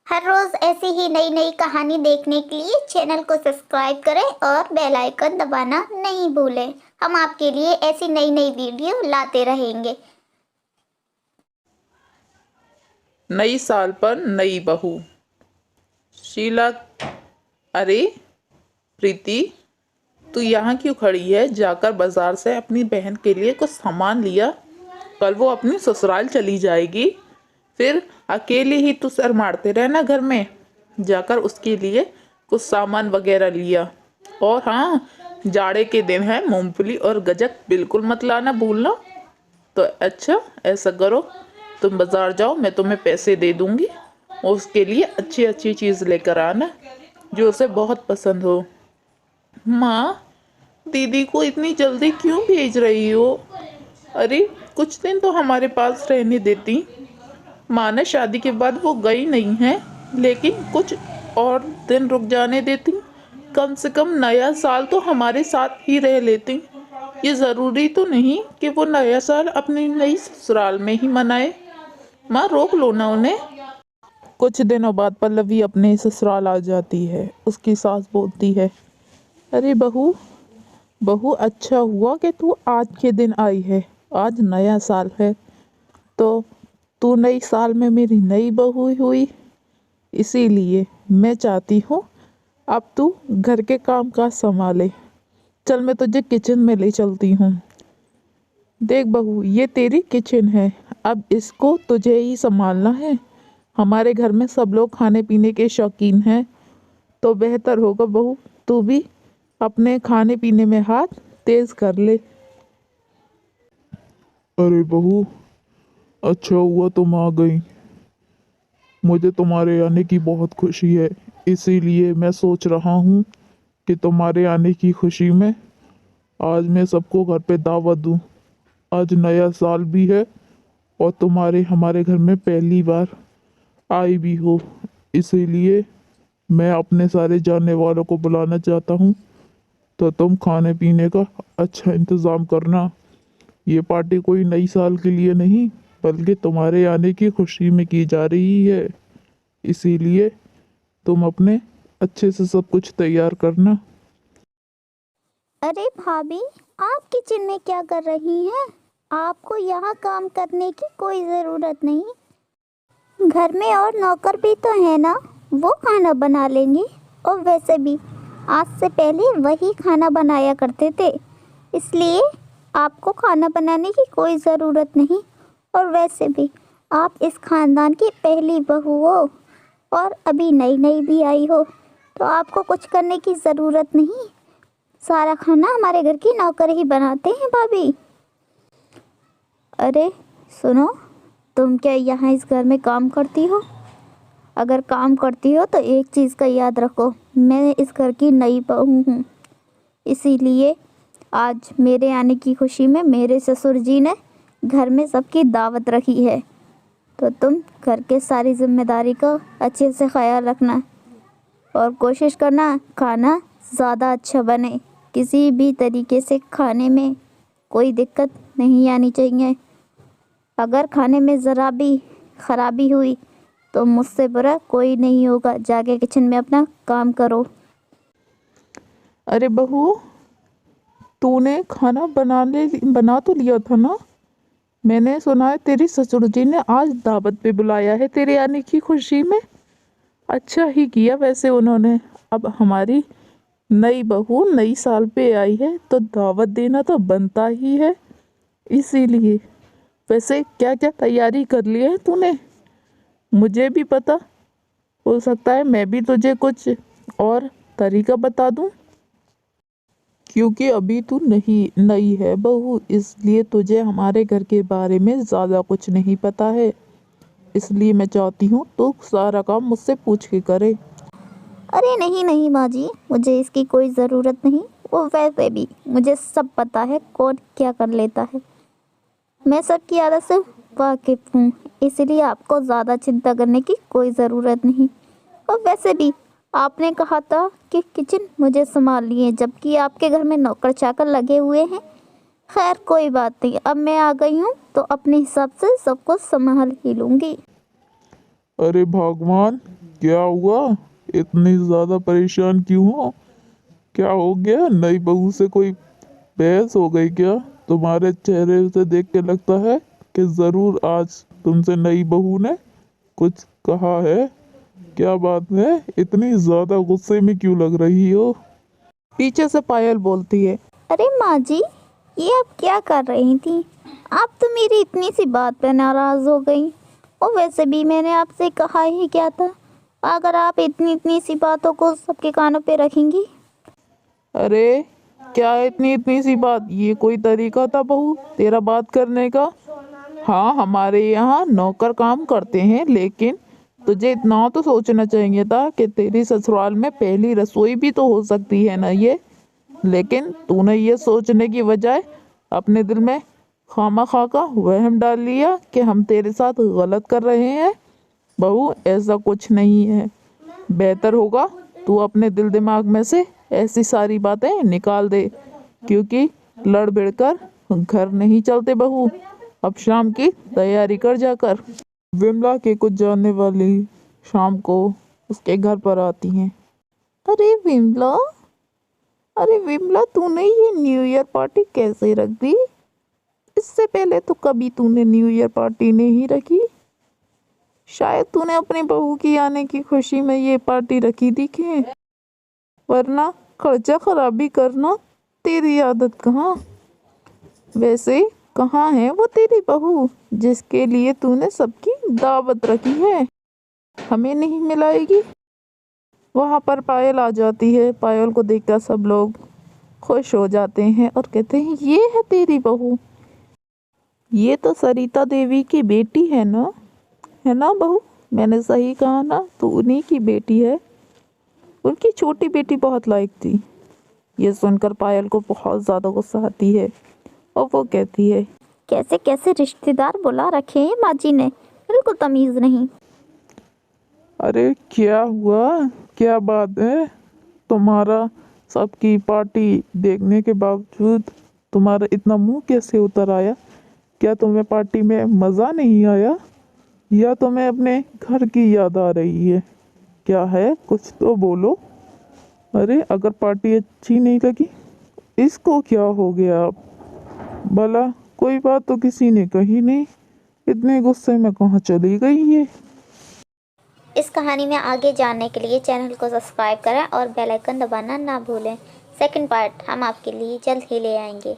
हर रोज ऐसी ही नई नई कहानी देखने के लिए चैनल को सब्सक्राइब करें और बेल आइकन दबाना नहीं भूलें। हम आपके लिए ऐसी नई नई वीडियो लाते रहेंगे। नई साल पर नई बहू। शीला। अरे प्रीति, तू यहाँ क्यों खड़ी है? जाकर बाजार से अपनी बहन के लिए कुछ सामान लिया। कल वो अपनी ससुराल चली जाएगी, फिर अकेले ही तू सर मारते रहना घर में। जाकर उसके लिए कुछ सामान वगैरह लिया। और हाँ, जाड़े के दिन है, मूंगफली और गजक बिल्कुल मत लाना भूलना। तो अच्छा, ऐसा करो, तुम बाजार जाओ, मैं तुम्हें पैसे दे दूंगी और उसके लिए अच्छी अच्छी चीज़ लेकर आना जो उसे बहुत पसंद हो। माँ, दीदी को इतनी जल्दी क्यों भेज रही हो? अरे कुछ दिन तो हमारे पास रहने देती। माँ ने शादी के बाद वो गई नहीं है, लेकिन कुछ और दिन रुक जाने देती। कम से कम नया साल तो हमारे साथ ही रह लेती। ये ज़रूरी तो नहीं कि वो नया साल अपनी नई ससुराल में ही मनाए। माँ, रोक लो ना उन्हें। कुछ दिनों बाद पल्लवी अपने ससुराल आ जाती है। उसकी सास बोलती है, अरे बहू, बहू, अच्छा हुआ कि तू आज के दिन आई है। आज नया साल है तो तू नई साल में मेरी नई बहू हुई। इसीलिए मैं चाहती हूँ अब तू घर के काम काज संभाले। चल, मैं तुझे किचन में ले चलती हूँ। देख बहू, ये तेरी किचन है, अब इसको तुझे ही संभालना है। हमारे घर में सब लोग खाने पीने के शौकीन हैं, तो बेहतर होगा बहू तू भी अपने खाने पीने में हाथ तेज कर ले। अरे बहू, अच्छा हुआ तुम आ गई। मुझे तुम्हारे आने की बहुत खुशी है। इसीलिए मैं सोच रहा हूँ कि तुम्हारे आने की खुशी में आज मैं सबको घर पे दावत दूँ। आज नया साल भी है और तुम्हारे हमारे घर में पहली बार आई भी हो। इसीलिए मैं अपने सारे जानने वालों को बुलाना चाहता हूँ, तो तुम खाने पीने का अच्छा इंतज़ाम करना। ये पार्टी कोई नई साल के लिए नहीं, बल्कि तुम्हारे आने की खुशी में की जा रही है। इसीलिए तुम अपने अच्छे से सब कुछ तैयार करना। अरे भाभी, आप किचन में क्या कर रही हैं? आपको यहाँ काम करने की कोई ज़रूरत नहीं। घर में और नौकर भी तो है ना, वो खाना बना लेंगे। और वैसे भी आज से पहले वही खाना बनाया करते थे, इसलिए आपको खाना बनाने की कोई ज़रूरत नहीं। और वैसे भी आप इस खानदान की पहली बहू हो और अभी नई नई भी आई हो, तो आपको कुछ करने की ज़रूरत नहीं। सारा खाना हमारे घर की नौकर ही बनाते हैं भाभी। अरे सुनो, तुम क्या यहाँ इस घर में काम करती हो? अगर काम करती हो तो एक चीज़ का याद रखो, मैं इस घर की नई बहू हूँ। इसीलिए आज मेरे आने की खुशी में मेरे ससुर जी ने घर में सबकी दावत रखी है, तो तुम घर के सारी जिम्मेदारी का अच्छे से ख्याल रखना और कोशिश करना खाना ज़्यादा अच्छा बने। किसी भी तरीके से खाने में कोई दिक्कत नहीं आनी चाहिए। अगर खाने में ज़रा भी ख़राबी हुई तो मुझसे बुरा कोई नहीं होगा। जाके किचन में अपना काम करो। अरे बहू, तूने खाना बना तो लिया था ना? मैंने सुना है तेरी ससुर जी ने आज दावत पे बुलाया है तेरे आने की खुशी में। अच्छा ही किया वैसे उन्होंने। अब हमारी नई बहू नई साल पे आई है तो दावत देना तो बनता ही है। इसीलिए वैसे क्या क्या तैयारी कर ली है तूने? मुझे भी पता हो सकता है मैं भी तुझे कुछ और तरीका बता दूं, क्योंकि अभी तू नहीं नई है बहू, इसलिए तुझे हमारे घर के बारे में ज़्यादा कुछ नहीं पता है। इसलिए मैं चाहती हूँ तू सारा काम मुझसे पूछ के करे। अरे नहीं नहीं माँ जी, मुझे इसकी कोई ज़रूरत नहीं। वो वैसे भी मुझे सब पता है कौन क्या कर लेता है। मैं सबकी आदत से वाकिफ़ हूँ, इसलिए आपको ज़्यादा चिंता करने की कोई ज़रूरत नहीं। और वैसे भी आपने कहा था कि किचन मुझे संभाल लिए, जबकि आपके घर में नौकर चाकर लगे हुए हैं। खैर कोई बात नहीं, अब मैं आ गई हूँ तो अपने हिसाब से सब कुछ संभाल ही लूँगी। अरे भगवान, क्या हुआ? इतनी ज्यादा परेशान क्यों हो? क्या हो गया? नई बहू से कोई बहस हो गई क्या? तुम्हारे चेहरे से देख के लगता है कि जरूर आज तुमसे नई बहू ने कुछ कहा है। क्या बात है? इतनी ज्यादा गुस्से में क्यों लग रही हो? पीछे से पायल बोलती है। अरे माँ जी, ये आप क्या कर रही थी? आप तो मेरी इतनी सी बात पे नाराज़ हो गई। और वैसे भी मैंने आपसे कहा ही क्या था? अगर आप इतनी इतनी सी बातों को सबके कानों पे रखेंगी। अरे क्या इतनी इतनी सी बात? ये कोई तरीका था बहू तेरा बात करने का? हाँ, हमारे यहाँ नौकर काम करते हैं, लेकिन तुझे इतना तो सोचना चाहिए था कि तेरी ससुराल में पहली रसोई भी तो हो सकती है ना ये। लेकिन तूने ये सोचने की बजाय अपने दिल में खामा का वहम डाल लिया कि हम तेरे साथ गलत कर रहे हैं। बहू, ऐसा कुछ नहीं है। बेहतर होगा तू अपने दिल दिमाग में से ऐसी सारी बातें निकाल दे, क्योंकि लड़ भिड़ कर घर नहीं चलते बहू। अब शाम की तैयारी कर जाकर। विमला के कुछ जानने वाली शाम को उसके घर पर आती हैं। अरे विमला, अरे विमला, तूने ये न्यू ईयर पार्टी कैसे रख दी? इससे पहले तो कभी तूने न्यू ईयर पार्टी नहीं रखी। शायद तूने अपनी बहू की आने की खुशी में ये पार्टी रखी दिखे, वरना खर्चा खराबी करना तेरी आदत कहाँ। वैसे कहाँ है वो तेरी बहू जिसके लिए तूने सबकी दावत रखी है? हमें नहीं मिलाएगी? वहाँ पर पायल आ जाती है। पायल को देखकर सब लोग खुश हो जाते हैं और कहते हैं, ये है तेरी बहू। ये तो सरिता देवी की बेटी है ना बहू? मैंने सही कहा ना? तो उन्हीं की बेटी है। उनकी छोटी बेटी बहुत लायक थी। ये सुनकर पायल को बहुत ज़्यादा गुस्सा आती है और वो कहती है, कैसे कैसे रिश्तेदार बुला रखे हैं माँ जी ने, बिल्कुल तमीज़ नहीं। अरे क्या हुआ? क्या बात है? तुम्हारा सबकी पार्टी देखने के बावजूद तुम्हारा इतना मुंह कैसे उतर आया? क्या तुम्हें पार्टी में मज़ा नहीं आया, या तुम्हें अपने घर की याद आ रही है? क्या है, कुछ तो बोलो। अरे अगर पार्टी अच्छी नहीं लगी, इसको क्या हो गया? भला कोई बात तो किसी ने कही नहीं, इतने गुस्से में कहाँ चली गई ये? इस कहानी में आगे जानने के लिए चैनल को सब्सक्राइब करें और बेल आइकन दबाना ना भूलें। सेकंड पार्ट हम आपके लिए जल्द ही ले आएंगे।